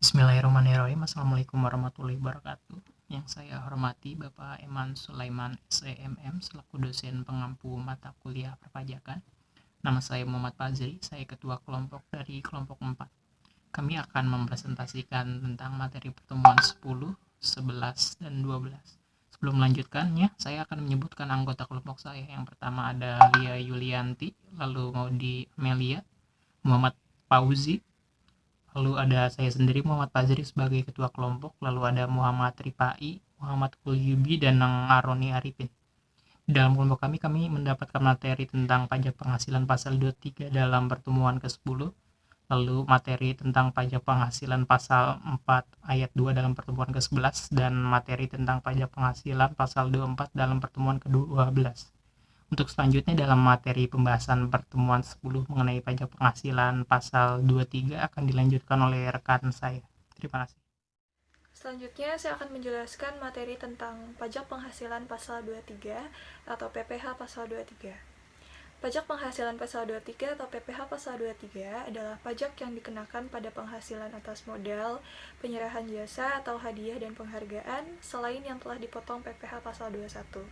Bismillahirrahmanirrahim. Assalamualaikum warahmatullahi wabarakatuh. Yang saya hormati Bapak Eman Sulaiman SEMM selaku dosen pengampu mata kuliah perpajakan. Nama saya Muhammad Fazri, saya ketua kelompok dari kelompok 4. Kami akan mempresentasikan tentang materi pertemuan 10, 11, dan 12. Sebelum melanjutkannya, saya akan menyebutkan anggota kelompok saya. Yang pertama ada Lia Yulianti, lalu Maudi Amelia, Muhammad Fauzi, lalu ada saya sendiri Muhammad Fazri sebagai ketua kelompok, lalu ada Muhammad Ripai, Muhammad Kulyubi, dan Aroni Arifin. Di dalam kelompok kami mendapatkan materi tentang pajak penghasilan pasal 23 dalam pertemuan ke-10, lalu materi tentang pajak penghasilan pasal 4 ayat 2 dalam pertemuan ke-11, dan materi tentang pajak penghasilan pasal 24 dalam pertemuan ke-12. Untuk selanjutnya dalam materi pembahasan pertemuan 10 mengenai pajak penghasilan pasal 23 akan dilanjutkan oleh rekan saya. Terima kasih. Selanjutnya, saya akan menjelaskan materi tentang pajak penghasilan pasal 23 atau PPh pasal 23. Pajak penghasilan pasal 23 atau PPh pasal 23 adalah pajak yang dikenakan pada penghasilan atas modal, penyerahan jasa atau hadiah dan penghargaan selain yang telah dipotong PPh pasal 21.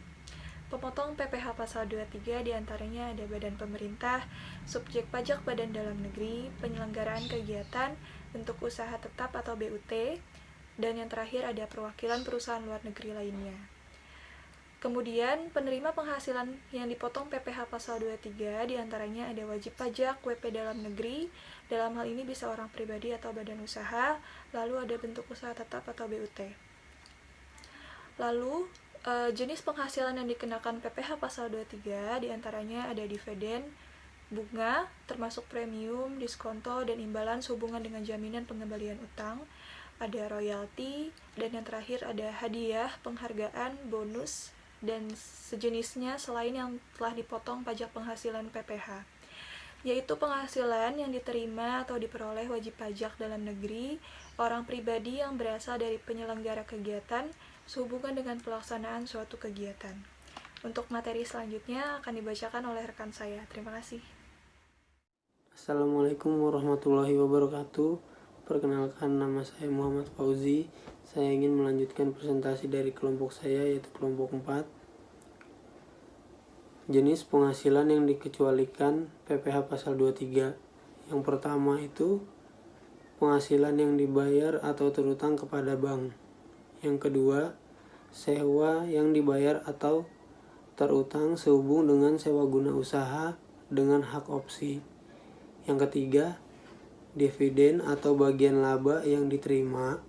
Pemotong PPh pasal 23 diantaranya ada badan pemerintah, subjek pajak badan dalam negeri, penyelenggaraan kegiatan, bentuk usaha tetap atau BUT, dan yang terakhir ada perwakilan perusahaan luar negeri lainnya. Kemudian, penerima penghasilan yang dipotong PPh pasal 23 diantaranya ada wajib pajak, WP dalam negeri, dalam hal ini bisa orang pribadi atau badan usaha, lalu ada bentuk usaha tetap atau BUT. Lalu, jenis penghasilan yang dikenakan PPh pasal 23 diantaranya ada dividen, bunga, termasuk premium, diskonto, dan imbalan sehubungan dengan jaminan pengembalian utang, ada royalti, dan yang terakhir ada hadiah, penghargaan, bonus, dan sejenisnya selain yang telah dipotong pajak penghasilan PPh, yaitu penghasilan yang diterima atau diperoleh wajib pajak dalam negeri, orang pribadi yang berasal dari penyelenggara kegiatan sehubungan dengan pelaksanaan suatu kegiatan. Untuk materi selanjutnya akan dibacakan oleh rekan saya. Terima kasih. Assalamualaikum warahmatullahi wabarakatuh. Perkenalkan, nama saya Muhammad Fauzi. Saya ingin melanjutkan presentasi dari kelompok saya, yaitu kelompok 4. Jenis penghasilan yang dikecualikan PPh pasal 23. Yang pertama itu penghasilan yang dibayar atau terutang kepada bank. Yang kedua, sewa yang dibayar atau terutang sehubung dengan sewa guna usaha dengan hak opsi. Yang ketiga, dividen atau bagian laba yang diterima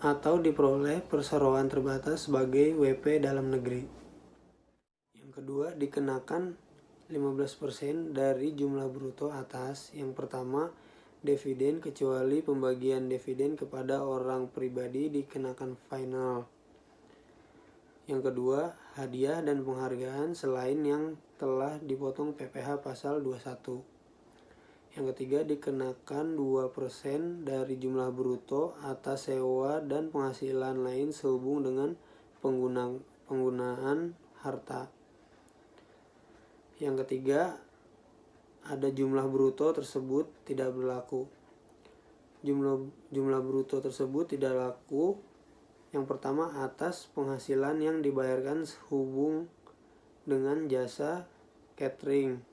atau diperoleh perseroan terbatas sebagai WP dalam negeri. Yang kedua, dikenakan 15% dari jumlah bruto atas. Yang pertama, dividen kecuali pembagian dividen kepada orang pribadi dikenakan final. Yang kedua, hadiah dan penghargaan selain yang telah dipotong PPh pasal 21. Yang ketiga, dikenakan 2% dari jumlah bruto atas sewa dan penghasilan lain sehubung dengan penggunaan harta. Yang ketiga, ada jumlah bruto tersebut tidak berlaku. Jumlah bruto tersebut tidak laku. Yang pertama, atas penghasilan yang dibayarkan sehubung dengan jasa catering.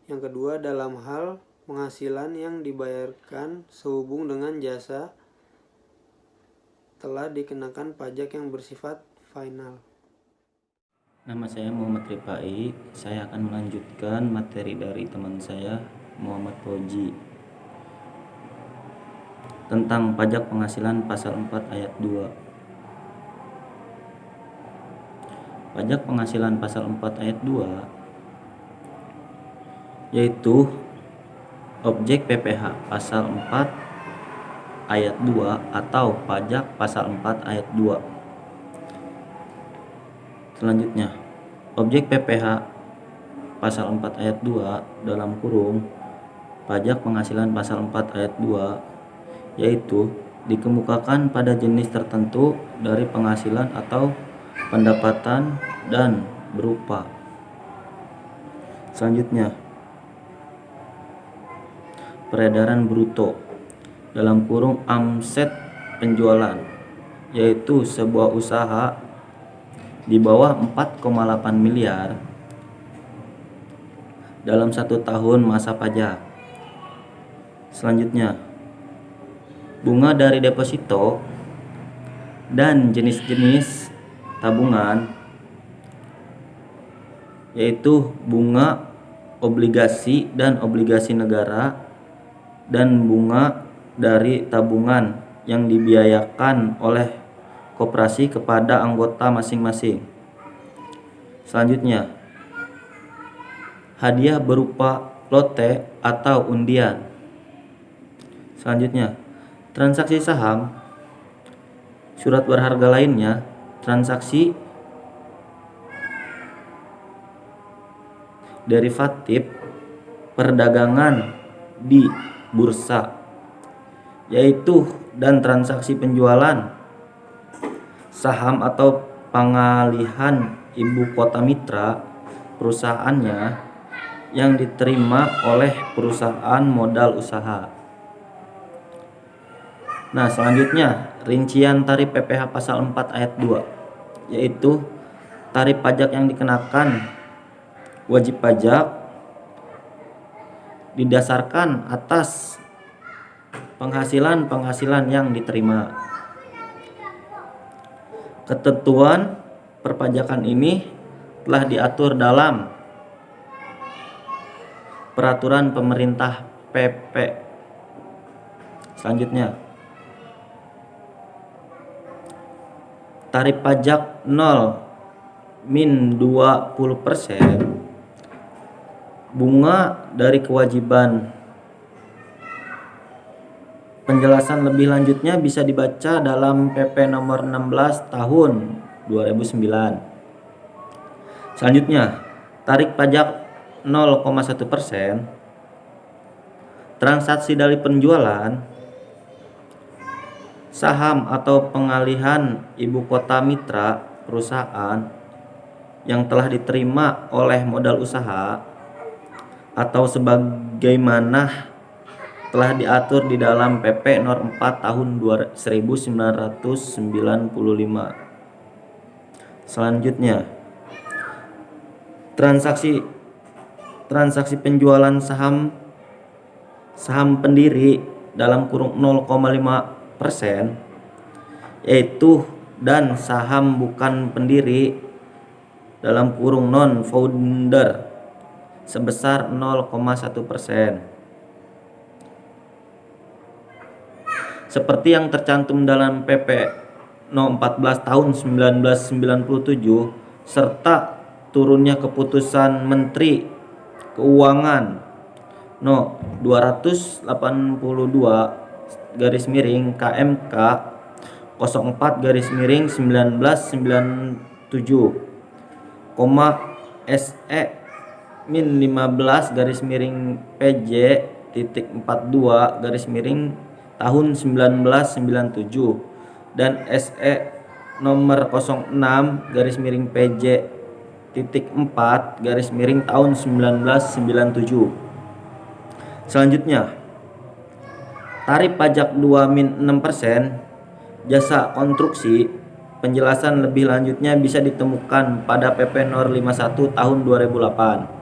Yang kedua, dalam hal penghasilan yang dibayarkan sehubung dengan jasa telah dikenakan pajak yang bersifat final. Nama saya Muhammad Ripai. Saya akan melanjutkan materi dari teman saya Muhammad Fauzi tentang pajak penghasilan pasal 4 ayat 2. Pajak penghasilan pasal 4 ayat 2 yaitu objek PPh pasal 4 ayat 2 atau pajak pasal 4 ayat 2. Selanjutnya, objek PPh pasal 4 ayat 2 dalam kurung pajak penghasilan pasal 4 ayat 2 yaitu dikemukakan pada jenis tertentu dari penghasilan atau pendapatan dan berupa. Selanjutnya, peredaran bruto dalam kurung omset penjualan, yaitu sebuah usaha di bawah 4,8 miliar dalam 1 tahun masa pajak. Selanjutnya, bunga dari deposito dan jenis-jenis tabungan, yaitu bunga obligasi dan obligasi negara dan bunga dari tabungan yang dibiayakan oleh koperasi kepada anggota masing-masing. Selanjutnya, hadiah berupa lote atau undian. Selanjutnya, transaksi saham, surat berharga lainnya, transaksi derivatif, perdagangan di bursa, yaitu dan transaksi penjualan saham atau pengalihan ibu kota mitra perusahaannya yang diterima oleh perusahaan modal usaha. Nah, selanjutnya rincian tarif PPh pasal 4 ayat 2, yaitu tarif pajak yang dikenakan wajib pajak didasarkan atas penghasilan yang diterima. Ketentuan perpajakan ini telah diatur dalam peraturan pemerintah PP. Selanjutnya, tarif pajak 0-20%, bunga dari kewajiban. Penjelasan lebih lanjutnya bisa dibaca dalam PP nomor 16 tahun 2009. Selanjutnya, tarif pajak 0,1%, transaksi dari penjualan saham atau pengalihan ibu kota mitra perusahaan yang telah diterima oleh modal usaha atau sebagaimana telah diatur di dalam PP Nomor 4 Tahun 1995. Selanjutnya, transaksi penjualan saham pendiri dalam kurung 0,5%, yaitu dan saham bukan pendiri dalam kurung non founder sebesar 0,1%. Seperti yang tercantum dalam PP No 14 tahun 1997 serta turunnya keputusan Menteri Keuangan No 282 KMK 04/1997, SE min 15/PJ.42 tahun 1997 dan SE nomor 06/PJ.4 tahun 1997. Selanjutnya, tarif pajak 2-6%, jasa konstruksi. Penjelasan lebih lanjutnya bisa ditemukan pada PP Nomor 51 tahun 2008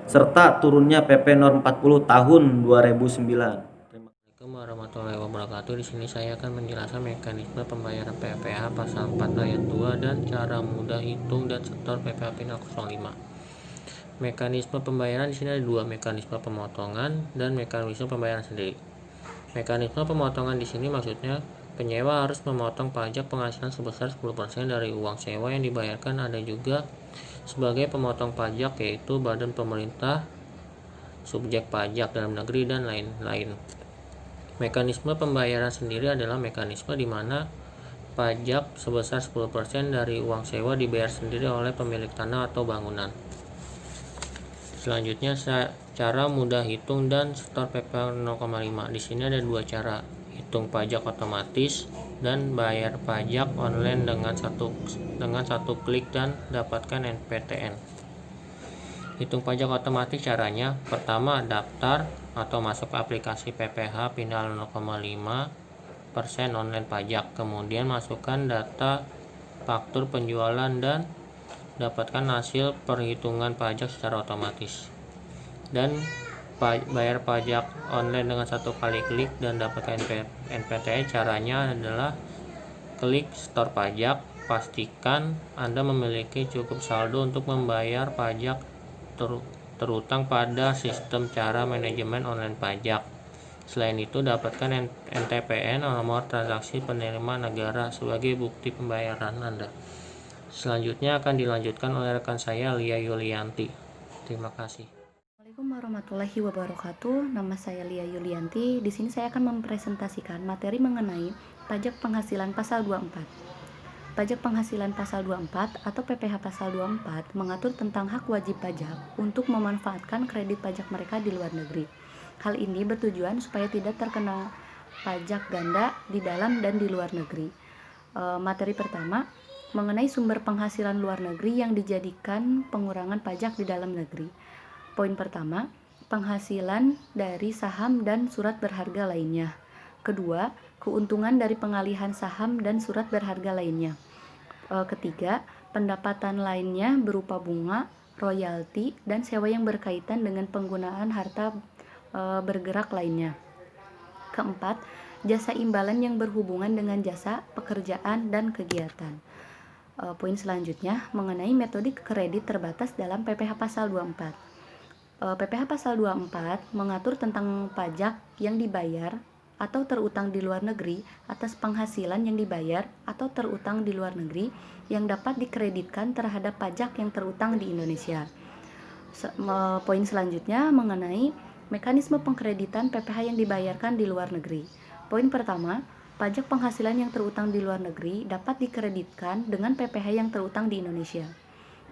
serta turunnya PP Nomor 40 tahun 2009. Assalamualaikum warahmatullahi wabarakatuh. Di sini saya akan menjelaskan mekanisme pembayaran PPh pasal 4 ayat 2 dan cara mudah hitung dan setor PPh final 05. Mekanisme pembayaran di sini ada dua, mekanisme pemotongan dan mekanisme pembayaran sendiri. Mekanisme pemotongan di sini maksudnya penyewa harus memotong pajak penghasilan sebesar 10% dari uang sewa yang dibayarkan. Ada juga sebagai pemotong pajak yaitu badan pemerintah, subjek pajak dalam negeri dan lain-lain. Mekanisme pembayaran sendiri adalah mekanisme di mana pajak sebesar 10% dari uang sewa dibayar sendiri oleh pemilik tanah atau bangunan. Selanjutnya, cara mudah hitung dan setor PPh 0,5. Di sini ada dua cara, hitung pajak otomatis dan bayar pajak online dengan satu klik dan dapatkan NPTN. Hitung pajak otomatis caranya, pertama daftar atau masuk ke aplikasi PPH pindah 0,5% online pajak, kemudian masukkan data faktur penjualan dan dapatkan hasil perhitungan pajak secara otomatis. Dan bayar pajak online dengan satu kali klik dan dapatkan NPT. Caranya adalah klik store pajak, pastikan Anda memiliki cukup saldo untuk membayar pajak terutang pada sistem cara manajemen online pajak. Selain itu, dapatkan NTPN, nomor transaksi penerima negara, sebagai bukti pembayaran Anda. Selanjutnya akan dilanjutkan oleh rekan saya, Lia Yulianti. Terima kasih. Assalamualaikum warahmatullahi wabarakatuh. Nama saya Lia Yulianti. Di sini saya akan mempresentasikan materi mengenai pajak penghasilan pasal 24. Pajak penghasilan pasal 24 atau PPH pasal 24 mengatur tentang hak wajib pajak untuk memanfaatkan kredit pajak mereka di luar negeri. Hal ini bertujuan supaya tidak terkena pajak ganda di dalam dan di luar negeri. Materi pertama mengenai sumber penghasilan luar negeri yang dijadikan pengurangan pajak di dalam negeri. Poin pertama, penghasilan dari saham dan surat berharga lainnya. Kedua, keuntungan dari pengalihan saham dan surat berharga lainnya. Ketiga, pendapatan lainnya berupa bunga, royalti, dan sewa yang berkaitan dengan penggunaan harta bergerak lainnya. Keempat, jasa imbalan yang berhubungan dengan jasa, pekerjaan, dan kegiatan. Poin selanjutnya mengenai metode kredit terbatas dalam PPH pasal 24. PPH pasal 24 mengatur tentang pajak yang dibayar atau terutang di luar negeri atas penghasilan yang dibayar atau terutang di luar negeri yang dapat dikreditkan terhadap pajak yang terutang di Indonesia. Poin selanjutnya mengenai mekanisme pengkreditan PPH yang dibayarkan di luar negeri. Poin pertama, pajak penghasilan yang terutang di luar negeri dapat dikreditkan dengan PPH yang terutang di Indonesia.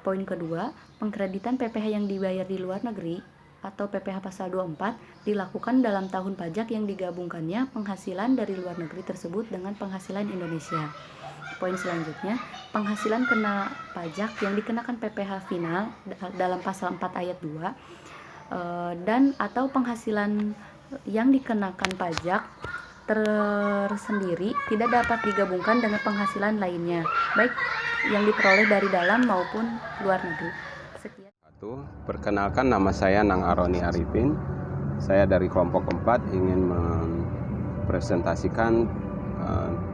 Poin kedua, pengkreditan PPH yang dibayar di luar negeri atau PPH pasal 24 dilakukan dalam tahun pajak yang digabungkannya penghasilan dari luar negeri tersebut dengan penghasilan Indonesia. Poin selanjutnya, penghasilan kena pajak yang dikenakan PPH final dalam pasal 4 ayat 2 dan atau penghasilan yang dikenakan pajak tersendiri tidak dapat digabungkan dengan penghasilan lainnya, baik yang diperoleh dari dalam maupun luar negeri. Sekian. Perkenalkan, nama saya Nang Aroni Arifin. Saya dari kelompok 4 ingin mempresentasikan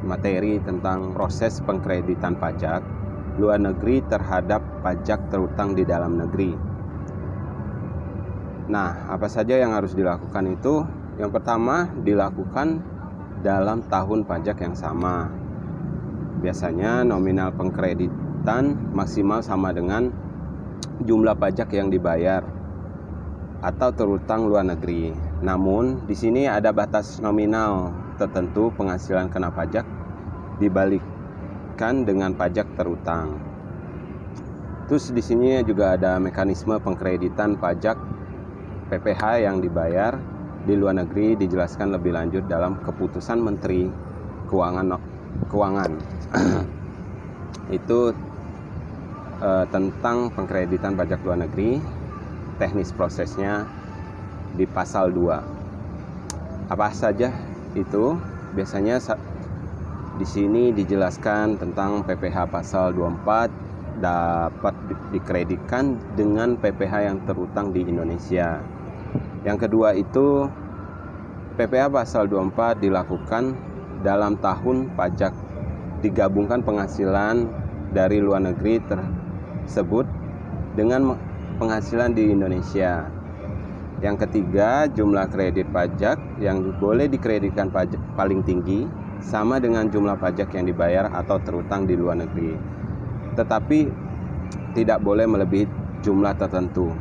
materi tentang proses pengkreditan pajak luar negeri terhadap pajak terutang di dalam negeri. Nah, apa saja yang harus dilakukan itu? Yang pertama, dilakukan dalam tahun pajak yang sama. Biasanya nominal pengkreditan maksimal sama dengan jumlah pajak yang dibayar atau terutang luar negeri. Namun di sini ada batas nominal tertentu penghasilan kena pajak dibalikkan dengan pajak terutang. Terus di sini juga ada mekanisme pengkreditan pajak PPH yang dibayar di luar negeri dijelaskan lebih lanjut dalam keputusan Menteri Keuangan. Itu tentang pengkreditan pajak luar negeri, teknis prosesnya di pasal 2. Apa saja itu? Biasanya di sini dijelaskan tentang PPH pasal 24 dapat dikreditkan dengan PPH yang terutang di Indonesia. Yang kedua itu PPH pasal 24 dilakukan dalam tahun pajak digabungkan penghasilan dari luar negeri tersebut dengan penghasilan di Indonesia. Yang ketiga, jumlah kredit pajak yang boleh dikreditkan pajak paling tinggi sama dengan jumlah pajak yang dibayar atau terutang di luar negeri. Tetapi tidak boleh melebihi jumlah tertentu.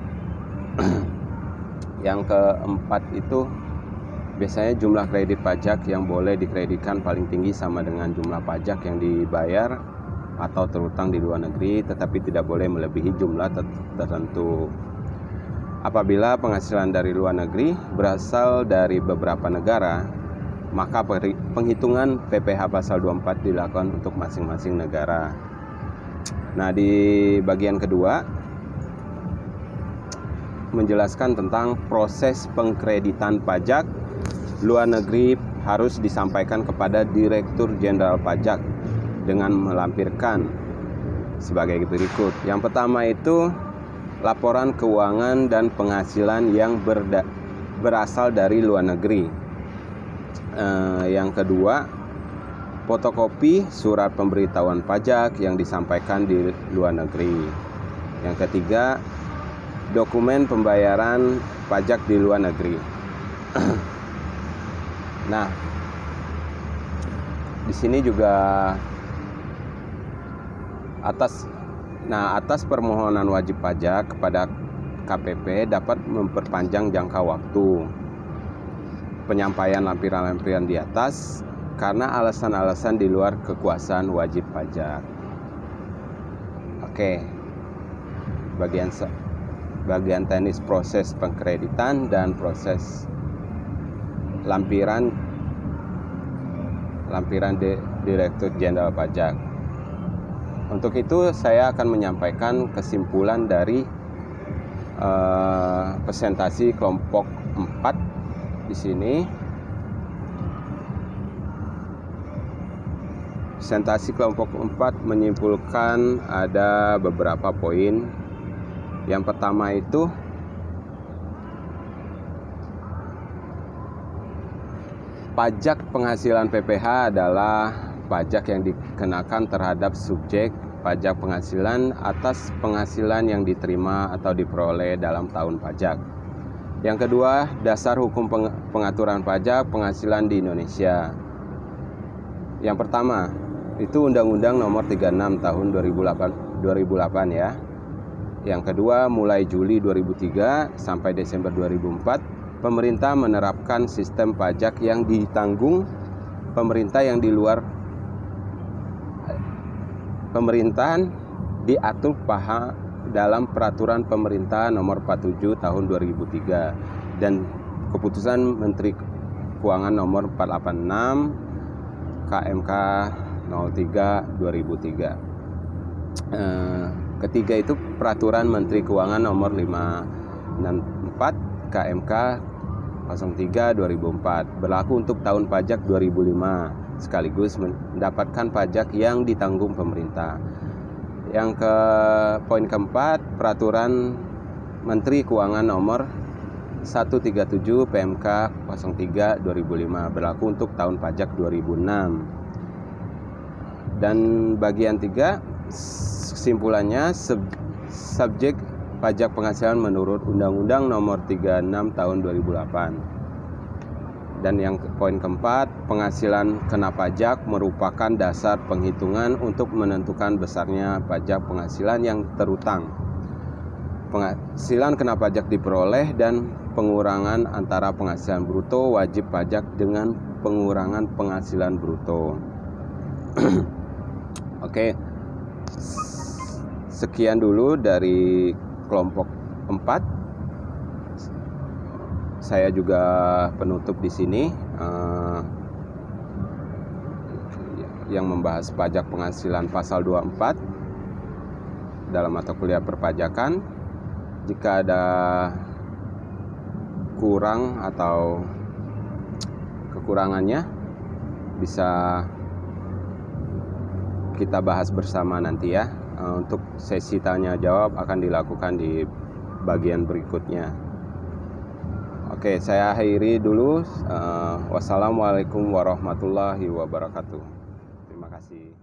Yang keempat itu biasanya jumlah kredit pajak yang boleh dikreditkan paling tinggi sama dengan jumlah pajak yang dibayar atau terutang di luar negeri, tetapi tidak boleh melebihi jumlah tertentu. Apabila penghasilan dari luar negeri berasal dari beberapa negara, maka penghitungan PPH pasal 24 dilakukan untuk masing-masing negara. Nah, di bagian kedua menjelaskan tentang proses pengkreditan pajak luar negeri harus disampaikan kepada Direktur Jenderal Pajak dengan melampirkan sebagai berikut. Yang pertama itu laporan keuangan dan penghasilan yang berasal dari luar negeri. Yang kedua, fotokopi surat pemberitahuan pajak yang disampaikan di luar negeri. Yang ketiga, dokumen pembayaran pajak di luar negeri. Nah, di sini juga atas permohonan wajib pajak kepada KPP dapat memperpanjang jangka waktu penyampaian lampiran-lampiran di atas karena alasan-alasan di luar kekuasaan wajib pajak. Oke. Bagian teknis proses pengkreditan dan proses lampiran Direktur Jenderal Pajak. Untuk itu saya akan menyampaikan kesimpulan dari presentasi kelompok 4 di sini. Presentasi kelompok 4 menyimpulkan ada beberapa poin. Yang pertama itu pajak penghasilan PPH adalah pajak yang dikenakan terhadap subjek pajak penghasilan atas penghasilan yang diterima atau diperoleh dalam tahun pajak. Yang kedua, dasar hukum pengaturan pajak penghasilan di Indonesia. Yang pertama, itu Undang-Undang Nomor 36 Tahun 2008 ya. Yang kedua, mulai Juli 2003 sampai Desember 2004, pemerintah menerapkan sistem pajak yang ditanggung pemerintah yang di luar pemerintahan diatur dalam Peraturan Pemerintah Nomor 47 Tahun 2003 dan Keputusan Menteri Keuangan Nomor 486 KMK 03 2003. Ketiga itu Peraturan Menteri Keuangan Nomor 564 KMK 03 2004 berlaku untuk tahun pajak 2005 sekaligus mendapatkan pajak yang ditanggung pemerintah. Yang poin keempat, Peraturan Menteri Keuangan Nomor 137 PMK 03 2005 berlaku untuk tahun pajak 2006. Dan bagian 3, kesimpulannya subjek pajak penghasilan menurut Undang-Undang Nomor 36 Tahun 2008. Dan yang poin keempat, penghasilan kena pajak merupakan dasar penghitungan untuk menentukan besarnya pajak penghasilan yang terutang. Penghasilan kena pajak diperoleh dan pengurangan antara penghasilan bruto wajib pajak dengan pengurangan penghasilan bruto. Oke. Sekian dulu dari kelompok 4. Saya juga penutup di sini yang membahas pajak penghasilan pasal 24 dalam mata kuliah perpajakan. Jika ada kurang atau kekurangannya bisa kita bahas bersama nanti ya. Untuk sesi tanya jawab akan dilakukan di bagian berikutnya. Oke, saya akhiri dulu. Wassalamualaikum warahmatullahi wabarakatuh. Terima kasih.